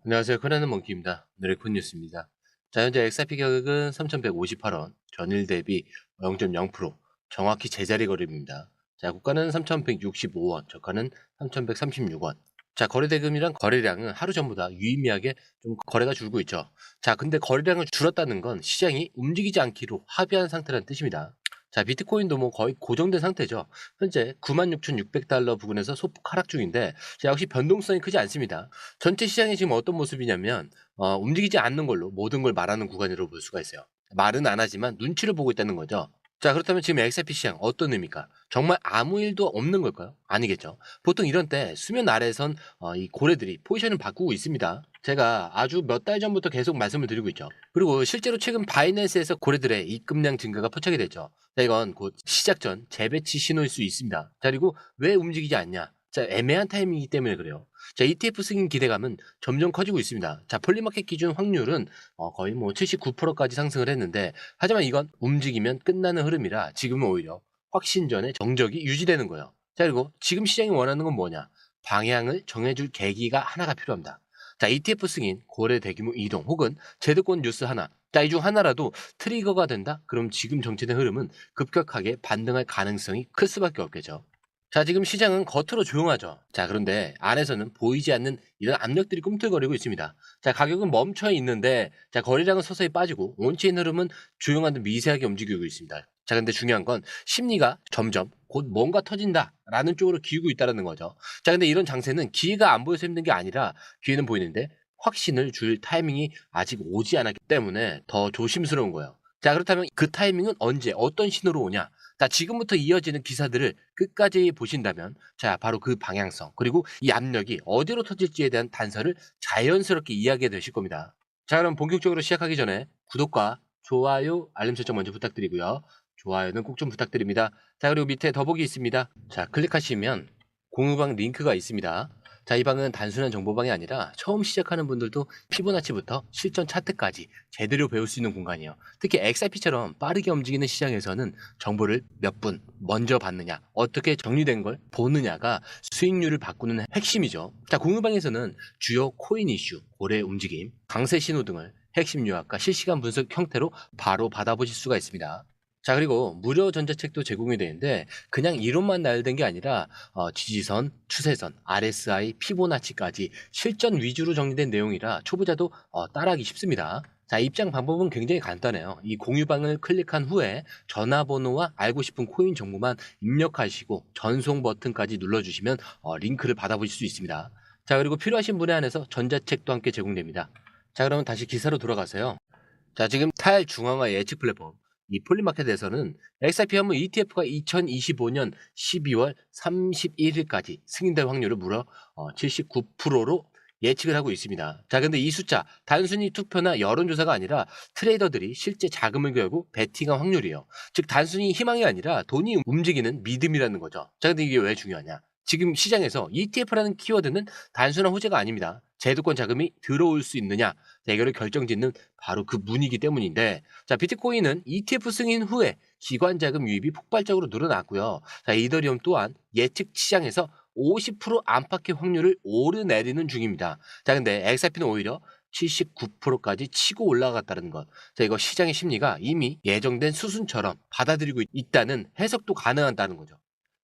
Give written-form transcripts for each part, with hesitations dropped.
안녕하세요. 코난의 몽키입니다. 오늘의 굿뉴스입니다. 자, 현재 XRP 가격은 3,158원, 전일 대비 0.0%, 정확히 제자리 거래입니다. 자, 고가는 3,165원, 저가는 3,136원. 자, 거래대금이랑 거래량은 하루 전보다 유의미하게 좀 거래가 줄고 있죠. 자, 근데 거래량을 줄었다는 건 시장이 움직이지 않기로 합의한 상태라는 뜻입니다. 자, 비트코인도 뭐 거의 고정된 상태죠. 현재 96,600달러 부근에서 소폭 하락 중인데, 자, 역시 변동성이 크지 않습니다. 전체 시장이 지금 어떤 모습이냐면 움직이지 않는 걸로 모든 걸 말하는 구간이라고 볼 수가 있어요. 말은 안 하지만 눈치를 보고 있다는 거죠. 자, 그렇다면 지금 XRP 시장 어떤 의미입니까? 정말 아무 일도 없는 걸까요? 아니겠죠. 보통 이런 때 수면 아래선 이 고래들이 포지션을 바꾸고 있습니다. 제가 아주 몇 달 전부터 계속 말씀을 드리고 있죠. 그리고 실제로 최근 바이낸스에서 고래들의 입금량 증가가 포착이 됐죠. 자, 이건 곧 시작 전 재배치 신호일 수 있습니다. 자, 그리고 왜 움직이지 않냐? 자, 애매한 타이밍이기 때문에 그래요. 자, ETF 승인 기대감은 점점 커지고 있습니다. 자, 폴리마켓 기준 확률은 거의 뭐 79%까지 상승을 했는데, 하지만 이건 움직이면 끝나는 흐름이라 지금은 오히려 확신전의 정적이 유지되는 거예요. 자, 그리고 지금 시장이 원하는 건 뭐냐? 방향을 정해줄 계기가 하나가 필요합니다. 자, ETF 승인, 고래 대규모 이동, 혹은 제도권 뉴스 하나. 자, 이 중 하나라도 트리거가 된다? 그럼 지금 정체된 흐름은 급격하게 반등할 가능성이 클 수밖에 없겠죠. 자, 지금 시장은 겉으로 조용하죠. 자, 그런데 안에서는 보이지 않는 이런 압력들이 꿈틀거리고 있습니다. 자, 가격은 멈춰 있는데, 자, 거래량은 서서히 빠지고 온체인 흐름은 조용한 듯 미세하게 움직이고 있습니다. 자, 근데 중요한 건 심리가 점점 곧 뭔가 터진다라는 쪽으로 기우고 있다는 거죠. 자, 근데 이런 장세는 기회가 안 보여서 힘든 게 아니라 기회는 보이는데 확신을 줄 타이밍이 아직 오지 않았기 때문에 더 조심스러운 거예요. 자, 그렇다면 그 타이밍은 언제 어떤 신호로 오냐? 자, 지금부터 이어지는 기사들을 끝까지 보신다면, 자, 바로 그 방향성, 그리고 이 압력이 어디로 터질지에 대한 단서를 자연스럽게 이해하게 되실 겁니다. 자, 그럼 본격적으로 시작하기 전에 구독과 좋아요, 알림 설정 먼저 부탁드리고요. 좋아요는 꼭 좀 부탁드립니다. 자, 그리고 밑에 더보기 있습니다. 자, 클릭하시면 공유방 링크가 있습니다. 자, 이 방은 단순한 정보방이 아니라 처음 시작하는 분들도 피보나치부터 실전 차트까지 제대로 배울 수 있는 공간이에요. 특히 XRP처럼 빠르게 움직이는 시장에서는 정보를 몇 분 먼저 받느냐, 어떻게 정리된 걸 보느냐가 수익률을 바꾸는 핵심이죠. 자, 공유방에서는 주요 코인 이슈, 고래 움직임, 강세 신호 등을 핵심 요약과 실시간 분석 형태로 바로 받아보실 수가 있습니다. 자, 그리고 무료 전자책도 제공이 되는데 그냥 이론만 나열된 게 아니라 지지선, 추세선, RSI, 피보나치까지 실전 위주로 정리된 내용이라 초보자도 따라하기 쉽습니다. 자, 입장 방법은 굉장히 간단해요. 이 공유방을 클릭한 후에 전화번호와 알고 싶은 코인 정보만 입력하시고 전송 버튼까지 눌러주시면 링크를 받아보실 수 있습니다. 자, 그리고 필요하신 분에 한해서 전자책도 함께 제공됩니다. 자, 그러면 다시 기사로 돌아가세요. 자, 지금 탈중앙화 예측 플랫폼 이 폴리마켓에서는 XRP 현물 ETF가 2025년 12월 31일까지 승인될 확률을 무려 79%로 예측을 하고 있습니다. 자, 근데 이 숫자 단순히 투표나 여론조사가 아니라 트레이더들이 실제 자금을 걸고 베팅한 확률이에요. 즉 단순히 희망이 아니라 돈이 움직이는 믿음이라는 거죠. 자, 근데 이게 왜 중요하냐? 지금 시장에서 ETF라는 키워드는 단순한 호재가 아닙니다. 제도권 자금이 들어올 수 있느냐, 자, 이거를 결정짓는 바로 그 문이기 때문인데, 자, 비트코인은 ETF 승인 후에 기관 자금 유입이 폭발적으로 늘어났고요. 자, 이더리움 또한 예측 시장에서 50% 안팎의 확률을 오르내리는 중입니다. 자, 근데 XRP는 오히려 79%까지 치고 올라갔다는 것. 자, 이거 시장의 심리가 이미 예정된 수순처럼 받아들이고 있다는 해석도 가능하다는 거죠.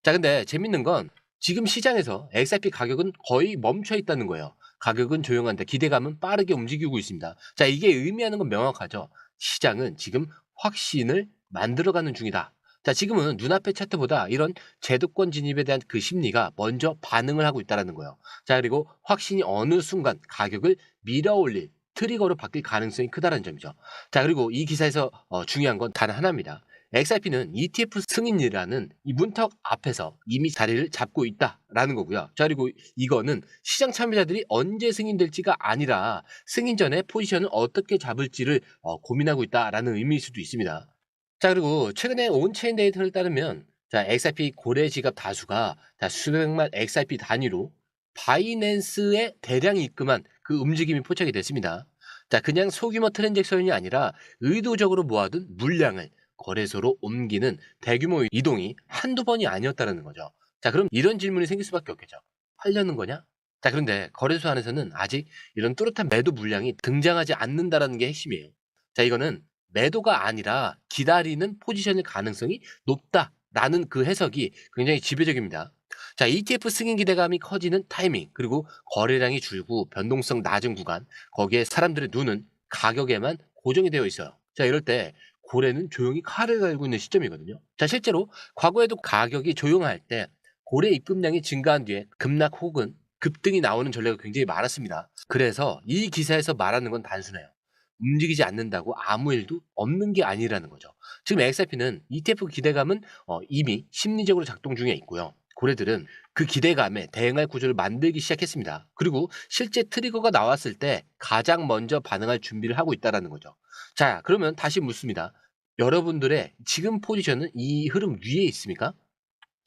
자, 근데 재밌는 건 지금 시장에서 XRP 가격은 거의 멈춰 있다는 거예요. 가격은 조용한데 기대감은 빠르게 움직이고 있습니다. 자, 이게 의미하는 건 명확하죠. 시장은 지금 확신을 만들어가는 중이다. 자, 지금은 눈앞의 차트보다 이런 제도권 진입에 대한 그 심리가 먼저 반응을 하고 있다는 거예요. 자, 그리고 확신이 어느 순간 가격을 밀어올릴 트리거로 바뀔 가능성이 크다는 점이죠. 자, 그리고 이 기사에서 중요한 건 단 하나입니다. XRP는 ETF 승인이라는 이 문턱 앞에서 이미 자리를 잡고 있다라는 거고요. 자, 그리고 이거는 시장 참여자들이 언제 승인될지가 아니라 승인 전에 포지션을 어떻게 잡을지를 고민하고 있다라는 의미일 수도 있습니다. 자, 그리고 최근에 온체인 데이터를 따르면 자, XRP 고래 지갑 다수가 자, 수백만 XRP 단위로 바이낸스에 대량 입금한 그 움직임이 포착이 됐습니다. 자, 그냥 소규모 트랜잭션이 아니라 의도적으로 모아둔 물량을 거래소로 옮기는 대규모 이동이 한두 번이 아니었다는 거죠. 자, 그럼 이런 질문이 생길 수밖에 없겠죠. 하려는 거냐? 자, 그런데 거래소 안에서는 아직 이런 뚜렷한 매도 물량이 등장하지 않는다라는 게 핵심이에요. 자, 이거는 매도가 아니라 기다리는 포지션일 가능성이 높다라는 그 해석이 굉장히 지배적입니다. 자, ETF 승인 기대감이 커지는 타이밍, 그리고 거래량이 줄고 변동성 낮은 구간, 거기에 사람들의 눈은 가격에만 고정이 되어 있어요. 자, 이럴 때 고래는 조용히 칼을 갈고 있는 시점이거든요. 자, 실제로 과거에도 가격이 조용할 때 고래 입금량이 증가한 뒤에 급락 혹은 급등이 나오는 전례가 굉장히 많았습니다. 그래서 이 기사에서 말하는 건 단순해요. 움직이지 않는다고 아무 일도 없는 게 아니라는 거죠. 지금 XRP는 ETF 기대감은 이미 심리적으로 작동 중에 있고요. 고래들은 그 기대감에 대응할 구조를 만들기 시작했습니다. 그리고 실제 트리거가 나왔을 때 가장 먼저 반응할 준비를 하고 있다는 거죠. 자, 그러면 다시 묻습니다. 여러분들의 지금 포지션은 이 흐름 위에 있습니까?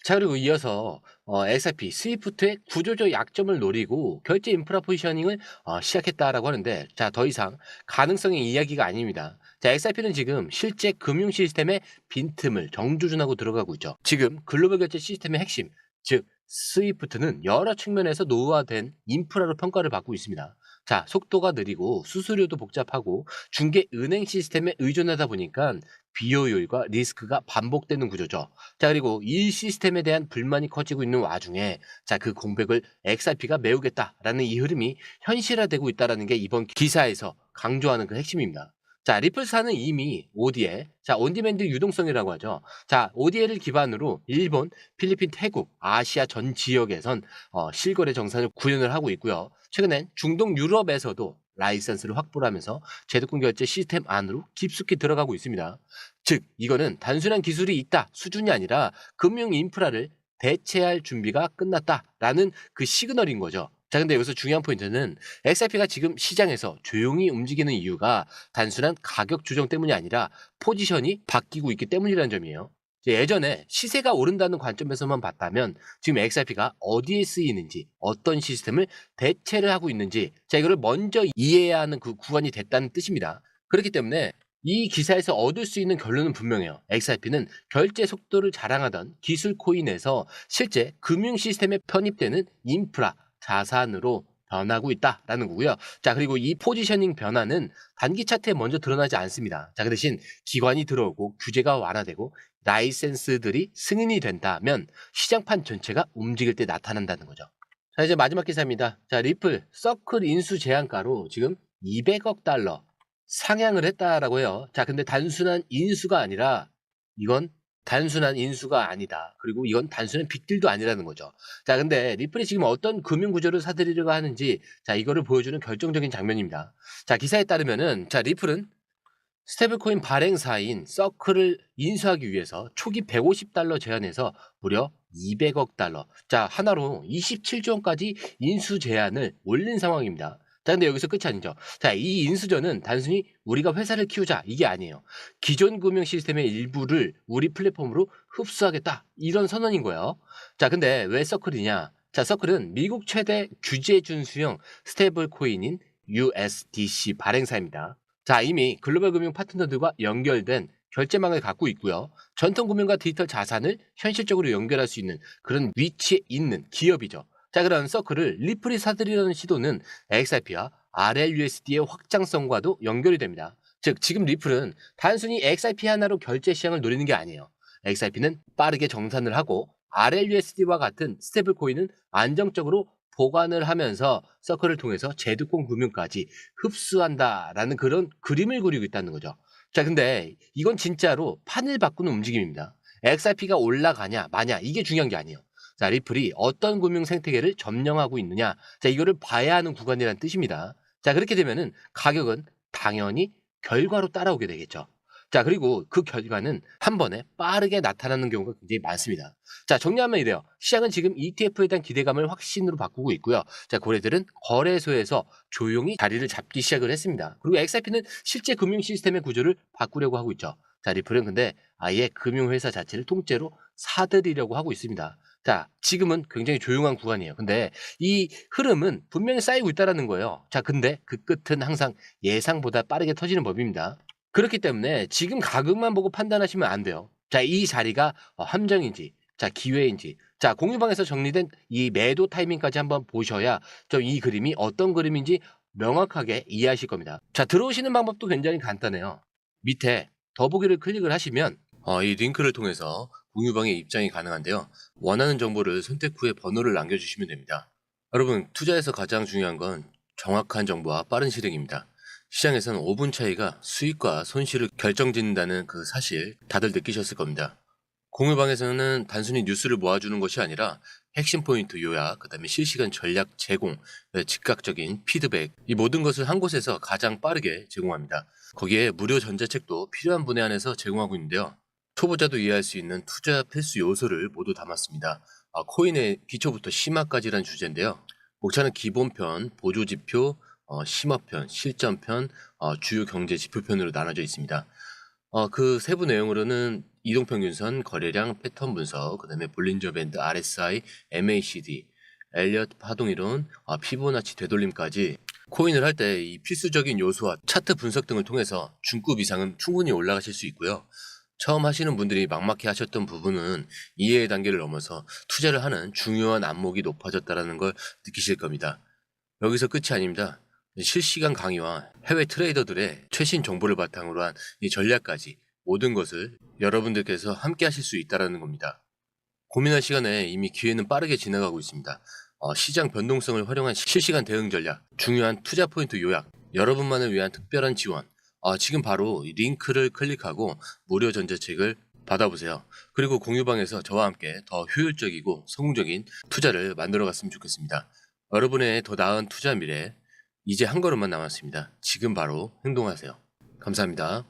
자, 그리고 이어서 XRP 스위프트의 구조적 약점을 노리고 결제 인프라 포지셔닝을 시작했다라고 하는데, 자, 더 이상 가능성의 이야기가 아닙니다. 자, XRP는 지금 실제 금융 시스템의 빈틈을 정조준하고 들어가고 있죠. 지금 글로벌 결제 시스템의 핵심, 즉 스위프트는 여러 측면에서 노후화된 인프라로 평가를 받고 있습니다. 자, 속도가 느리고 수수료도 복잡하고 중개 은행 시스템에 의존하다 보니까 비효율과 리스크가 반복되는 구조죠. 자, 그리고 이 시스템에 대한 불만이 커지고 있는 와중에 자, 그 공백을 XRP가 메우겠다라는 이 흐름이 현실화되고 있다는 게 이번 기사에서 강조하는 그 핵심입니다. 자, 리플사는 이미 ODA, 자, 온디맨드 유동성이라고 하죠. 자, ODA를 기반으로 일본, 필리핀, 태국, 아시아 전 지역에선 실거래 정산을 구현을 하고 있고요. 최근엔 중동 유럽에서도 라이선스를 확보를 하면서 제도권 결제 시스템 안으로 깊숙이 들어가고 있습니다. 즉, 이거는 단순한 기술이 있다 수준이 아니라 금융 인프라를 대체할 준비가 끝났다라는 그 시그널인 거죠. 자, 근데 여기서 중요한 포인트는 XRP가 지금 시장에서 조용히 움직이는 이유가 단순한 가격 조정 때문이 아니라 포지션이 바뀌고 있기 때문이라는 점이에요. 예전에 시세가 오른다는 관점에서만 봤다면 지금 XRP가 어디에 쓰이는지, 어떤 시스템을 대체를 하고 있는지, 자, 이거를 먼저 이해해야 하는 그 구간이 됐다는 뜻입니다. 그렇기 때문에 이 기사에서 얻을 수 있는 결론은 분명해요. XRP는 결제 속도를 자랑하던 기술 코인에서 실제 금융 시스템에 편입되는 인프라, 자산으로 변하고 있다라는 거고요. 자, 그리고 이 포지셔닝 변화는 단기 차트에 먼저 드러나지 않습니다. 자, 그 대신 기관이 들어오고 규제가 완화되고 라이센스들이 승인이 된다면 시장판 전체가 움직일 때 나타난다는 거죠. 자, 이제 마지막 기사입니다. 자, 리플 서클 인수 제한가로 지금 200억 달러 상향을 했다라고 해요. 자, 근데 단순한 인수가 아니라 이건 단순한 인수가 아니다. 그리고 이건 단순한 빅딜도 아니라는 거죠. 자, 근데 리플이 지금 어떤 금융 구조를 사들이려고 하는지, 자, 이거를 보여주는 결정적인 장면입니다. 자, 기사에 따르면은, 자, 리플은 스테이블코인 발행사인 서클을 인수하기 위해서 초기 150달러 제한에서 무려 200억 달러. 자, 하나로 27조 원까지 인수 제한을 올린 상황입니다. 자, 근데 여기서 끝이 아니죠. 자, 이 인수전은 단순히 우리가 회사를 키우자 이게 아니에요. 기존 금융 시스템의 일부를 우리 플랫폼으로 흡수하겠다. 이런 선언인 거예요. 자, 근데 왜 서클이냐? 자, 서클은 미국 최대 규제 준수형 스테이블 코인인 USDC 발행사입니다. 자, 이미 글로벌 금융 파트너들과 연결된 결제망을 갖고 있고요. 전통 금융과 디지털 자산을 현실적으로 연결할 수 있는 그런 위치에 있는 기업이죠. 자, 그런 서클을 리플이 사들이려는 시도는 XRP와 RLUSD의 확장성과도 연결이 됩니다. 즉, 지금 리플은 단순히 XRP 하나로 결제 시장을 노리는 게 아니에요. XRP는 빠르게 정산을 하고 RLUSD와 같은 스테이블 코인은 안정적으로 보관을 하면서 서클을 통해서 제도권 금융까지 흡수한다라는 그런 그림을 그리고 있다는 거죠. 자, 근데 이건 진짜로 판을 바꾸는 움직임입니다. XRP가 올라가냐 마냐 이게 중요한 게 아니에요. 자, 리플이 어떤 금융 생태계를 점령하고 있느냐, 자, 이거를 봐야 하는 구간이라는 뜻입니다. 자, 그렇게 되면은 가격은 당연히 결과로 따라오게 되겠죠. 자, 그리고 그 결과는 한 번에 빠르게 나타나는 경우가 굉장히 많습니다. 자, 정리하면 이래요. 시장은 지금 ETF에 대한 기대감을 확신으로 바꾸고 있고요. 자, 고래들은 거래소에서 조용히 자리를 잡기 시작을 했습니다. 그리고 XRP는 실제 금융 시스템의 구조를 바꾸려고 하고 있죠. 자, 리플은 근데 아예 금융회사 자체를 통째로 사들이려고 하고 있습니다. 자, 지금은 굉장히 조용한 구간이에요. 근데 이 흐름은 분명히 쌓이고 있다는 거예요. 자, 근데 그 끝은 항상 예상보다 빠르게 터지는 법입니다. 그렇기 때문에 지금 가격만 보고 판단하시면 안 돼요. 자, 이 자리가 함정인지, 자, 기회인지, 자, 공유방에서 정리된 이 매도 타이밍까지 한번 보셔야 좀 이 그림이 어떤 그림인지 명확하게 이해하실 겁니다. 자, 들어오시는 방법도 굉장히 간단해요. 밑에 더보기를 클릭을 하시면 이 링크를 통해서 공유방에 입장이 가능한데요. 원하는 정보를 선택 후에 번호를 남겨주시면 됩니다. 여러분, 투자에서 가장 중요한 건 정확한 정보와 빠른 실행입니다. 시장에서는 5분 차이가 수익과 손실을 결정짓는다는 그 사실 다들 느끼셨을 겁니다. 공유방에서는 단순히 뉴스를 모아주는 것이 아니라 핵심 포인트 요약, 그 다음에 실시간 전략 제공, 즉각적인 피드백, 이 모든 것을 한 곳에서 가장 빠르게 제공합니다. 거기에 무료 전자책도 필요한 분야 안에서 제공하고 있는데요. 초보자도 이해할 수 있는 투자 필수 요소를 모두 담았습니다. 코인의 기초부터 심화까지란 주제인데요. 목차는 기본편, 보조지표, 심화편, 실전편, 주요 경제 지표편으로 나눠져 있습니다. 그 세부 내용으로는 이동평균선, 거래량, 패턴 분석, 그 다음에 볼린저 밴드, RSI, MACD, 엘리엇 파동이론, 피보나치 되돌림까지 코인을 할 때 이 필수적인 요소와 차트 분석 등을 통해서 중급 이상은 충분히 올라가실 수 있고요. 처음 하시는 분들이 막막해 하셨던 부분은 이해의 단계를 넘어서 투자를 하는 중요한 안목이 높아졌다는 걸 느끼실 겁니다. 여기서 끝이 아닙니다. 실시간 강의와 해외 트레이더들의 최신 정보를 바탕으로 한 이 전략까지 모든 것을 여러분들께서 함께 하실 수 있다는 겁니다. 고민할 시간에 이미 기회는 빠르게 지나가고 있습니다. 시장 변동성을 활용한 실시간 대응 전략, 중요한 투자 포인트 요약, 여러분만을 위한 특별한 지원. 지금 바로 이 링크를 클릭하고 무료 전자책을 받아보세요. 그리고 공유방에서 저와 함께 더 효율적이고 성공적인 투자를 만들어 갔으면 좋겠습니다. 여러분의 더 나은 투자 미래, 이제 한 걸음만 남았습니다. 지금 바로 행동하세요. 감사합니다.